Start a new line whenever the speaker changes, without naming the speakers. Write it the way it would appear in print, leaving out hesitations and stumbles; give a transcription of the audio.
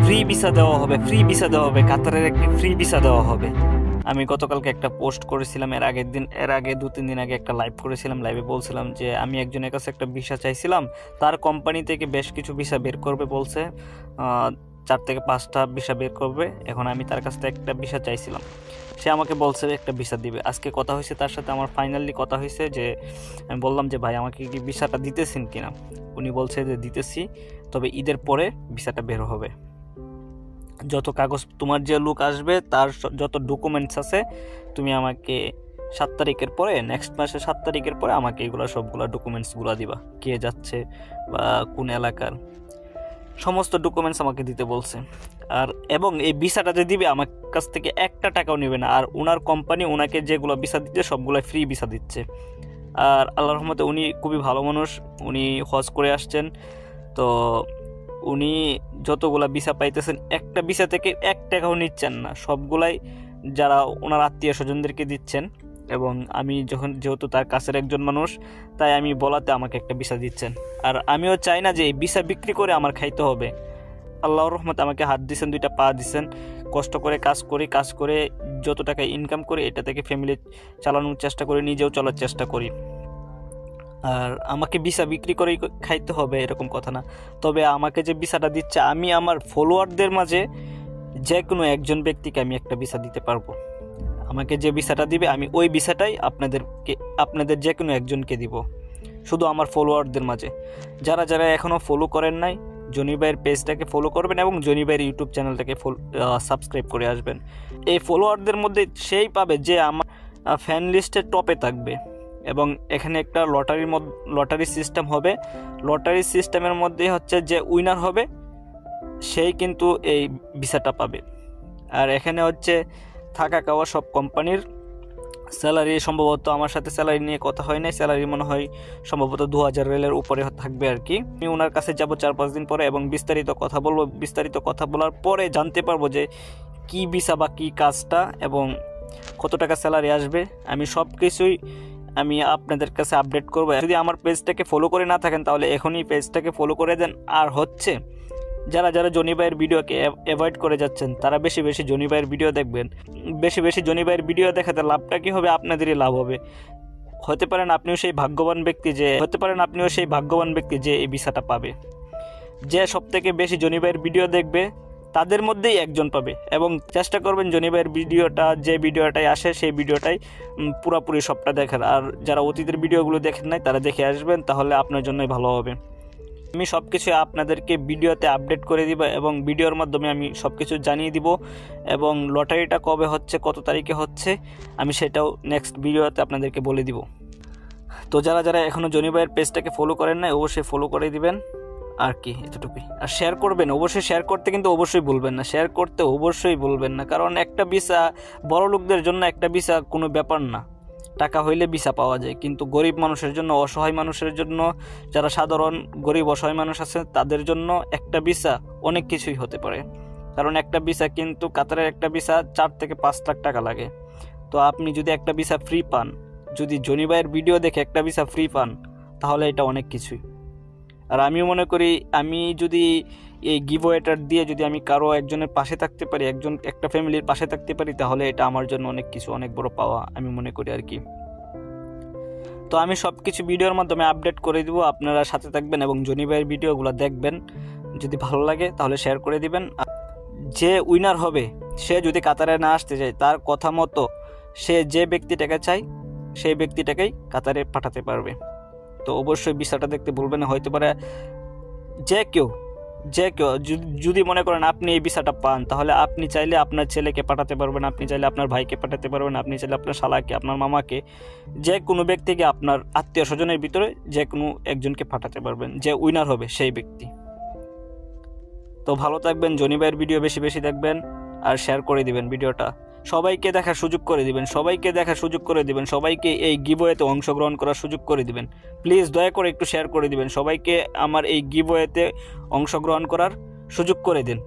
Free visa দেওয়া হবে, free visa দেওয়া হবে, কাতারের একটি ফ্রি ভিসা দেওয়া হবে। আমি গতকালকে একটা পোস্ট করেছিলাম, এর আগে 2-3 দিন আগে একটা লাইভ করেছিলাম। লাইভে বলছিলাম যে আমি একজনের কাছে একটা ভিসা চাইছিলাম, তার কোম্পানি থেকে বেশ কিছু ভিসা বের করবে বলছে, 4 থেকে 5টা ভিসা বের করবে। এখন আমি তার কাছ থেকে একটা ভিসা চাইছিলাম, সে আমাকে বলছে একটা ভিসা দিবে। আজকে কথা হয়েছে তার সাথে, আমার ফাইনালি কথা হয়েছে যে আমি বললাম যে ভাই আমাকে কি ভিসাটা দিতেছেন কিনা। উনি বলছে যে দিতেছি, তবে ঈদের পরে ভিসাটা বের হবে। যত কাগজ, তোমার যে লোক আসবে তার যত ডকুমেন্টস আছে তুমি আমাকে 7 তারিখের পরে, নেক্সট মাসে 7 তারিখের পরে আমাকে এগুলো সবগুলো ডকুমেন্টসগুলো দিবা, কে যাচ্ছে বা কোন এলাকার সমস্ত ডকুমেন্টস আমাকে দিতে বলছে। আর এবং এই ভিসাটা যে দিবে আমার কাছ থেকে 1টা টাকাও নেবে না। আর ওনার কোম্পানি ওনাকে যেগুলো ভিসা দিচ্ছে সবগুলো ফ্রি ভিসা দিচ্ছে। আর আল্লাহর রহমতে উনি খুবই ভালো মানুষ, উনি হজ করে আসছেন। তো উনি যতগুলা ভিসা পাইতেছেন একটা ভিসা থেকে 1 টাকাও নিচ্ছেন না, সবগুলাই যারা ওনার আত্মীয় স্বজনদেরকে দিচ্ছেন। এবং আমি যেহেতু তার কাছের একজন মানুষ, তাই আমি বলাতে আমাকে একটা ভিসা দিচ্ছেন। আর আমিও চাই না যে এই ভিসা বিক্রি করে আমার খাইতে হবে। আল্লাহর রহমতে আমাকে হাত দিচ্ছেন, 2টা পা দিচ্ছেন, কষ্ট করে কাজ করে যত টাকা ইনকাম করে এটা থেকে ফ্যামিলি চালানোর চেষ্টা করি, নিজেও চলার চেষ্টা করি। আর আমাকে ভিসা বিক্রি করেই খাইতে হবে এরকম কথা না। তবে আমাকে যে ভিসাটা দিচ্ছে, আমি আমার ফলোয়ারদের মাঝে যে কোনো একজন ব্যক্তিকে আমি একটা ভিসা দিতে পারবো। আমাকে যে ভিসাটা দিবে আমি ওই ভিসাটাই আপনাদের যে কোনো একজনকে দিব, শুধু আমার ফলোয়ারদের মাঝে। যারা যারা এখনও ফলো করেন নাই, জনি ভাইয়ের পেজটাকে ফলো করবেন এবং জনি ভাইয়ের ইউটিউব চ্যানেলটাকে সাবস্ক্রাইব করে আসবেন। এই ফলোয়ারদের মধ্যে সেই পাবে যে আমার ফ্যান লিস্টের টপে থাকবে। এবং এখানে একটা লটারি সিস্টেম হবে। লটারি সিস্টেমের মধ্যে হচ্ছে যে উইনার হবে সেই কিন্তু এই ভিসাটা পাবে। আর এখানে হচ্ছে থাকা খাওয়া সব কোম্পানির, স্যালারি সম্ভবত আমার সাথে স্যালারি নিয়ে কথা হয় নাই, স্যালারি মনে হয় সম্ভবত 2000 রিয়ালের উপরে থাকবে আর কি। আমি ওনার কাছে যাব 4-5 দিন পরে এবং বিস্তারিত কথা বলবো। বিস্তারিত কথা বলার পরে জানতে পারবো যে কি ভিসা বা কী কাজটা এবং কত টাকা স্যালারি আসবে। আমি সব কিছুই আপনাদের কাছে আপডেট করবো। যদি আমার পেজটাকে ফলো করে না থাকেন তাহলে এখনই পেজটাকে ফলো করে দেন। আর হচ্ছে যারা যারা জনি ভাইয়ের ভিডিওকে অ্যাভয়েড করে যাচ্ছেন তারা বেশি বেশি জনি ভাইয়ের ভিডিও দেখবেন। বেশি বেশি জনি ভাইয়ের ভিডিও দেখাতে লাভটা কী হবে? আপনাদেরই লাভ হবে। হতে পারেন আপনিও সেই ভাগ্যবান ব্যক্তি যে এই ভিসাটা পাবে। যে সবথেকে বেশি জনি ভাইয়ের ভিডিও দেখবে তাদের মধ্যেই একজন পাবে। এবং চেষ্টা করবেন জনি ভাইয়ের যে ভিডিওটাই আসে সেই ভিডিওটাই পুরোপুরি সবটা দেখার। আর যারা অতীতের ভিডিওগুলো দেখেন নাই তারা দেখে আসবেন, তাহলে আপনার জন্যই ভালো হবে। আমি সব কিছু আপনাদেরকে ভিডিওতে আপডেট করে দিব এবং ভিডিওর মাধ্যমে আমি সব কিছু জানিয়ে দিব। এবং লটারিটা কবে হচ্ছে, কত তারিখে হচ্ছে, আমি সেটাও নেক্সট ভিডিওতে আপনাদেরকে বলে দিব। তো যারা যারা এখনও জনি ভাইয়ের পেজটাকে ফলো করেন না অবশ্যই ফলো করে দিবেন। আর কি এতটুকুই। আর শেয়ার করবেন, অবশ্যই শেয়ার করতে কিন্তু অবশ্যই ভুলবেন না, কারণ একটা ভিসা বড় লোকদের জন্য একটা ভিসা কোনো ব্যাপার না, টাকা হইলে ভিসা পাওয়া যায়। কিন্তু গরিব মানুষের জন্য, অসহায় মানুষের জন্য, যারা সাধারণ গরিব অসহায় মানুষ আছে তাদের জন্য একটা ভিসা অনেক কিছুই হতে পারে। কারণ একটা ভিসা কিন্তু, কাতারের একটা ভিসা 4 থেকে 5 লাখ টাকা লাগে। তো আপনি যদি একটা ভিসা ফ্রি পান, যদি জনি ভাইয়ের ভিডিও দেখে একটা ভিসা ফ্রি পান, তাহলে এটা অনেক কিছুই। আর আমি মনে করি আমি যদি এই গিভওয়েটার দিয়ে যদি আমি কারো একজনের পাশে থাকতে পারি, একটা ফ্যামিলির পাশে থাকতে পারি, তাহলে এটা আমার জন্য অনেক কিছু, অনেক বড় পাওয়া আমি মনে করি আর কি। তো আমি সব কিছু ভিডিওর মাধ্যমে আপডেট করে দিব, আপনারা সাথে থাকবেন এবং জনি ভাইয়ের ভিডিওগুলো দেখবেন। যদি ভালো লাগে তাহলে শেয়ার করে দিবেন। যে উইনার হবে সে যদি কাতারে না আসতে চায়, তার কথা মতো সে যে ব্যক্তিটাকে চায় সেই ব্যক্তিটাকেই কাতারে পাঠাতে পারবে। তো অবশ্যই ভিসাটা দেখতে ভুলবেন না। হয়তো পারে যে কেউ যদি মনে করেন আপনি এই ভিসাটা পান, তাহলে আপনি চাইলে আপনার ছেলেকে পাঠাতে পারবেন, আপনি চাইলে আপনার ভাইকে পাঠাতে পারবেন, আপনি চাইলে আপনার শালাকে, আপনার মামাকে, যে কোনো ব্যক্তিকে, আপনার আত্মীয় স্বজনের ভিতরে যে কোনো একজনকে পাঠাতে পারবেন, যে উইনার হবে সেই ব্যক্তি। তো ভালো থাকবেন, জনি ভাইয়ের ভিডিও বেশি বেশি দেখবেন আর শেয়ার করে দিবেন ভিডিওটা, সবাইকে দেখার সুযোগ করে দিবেন, সবাইকে এই গিভওয়েতে অংশগ্রহণ করার সুযোগ করে দিবেন। প্লিজ দয়া করে একটু শেয়ার করে দিবেন, সবাইকে আমার এই গিভওয়েতে অংশগ্রহণ করার সুযোগ করে দিন।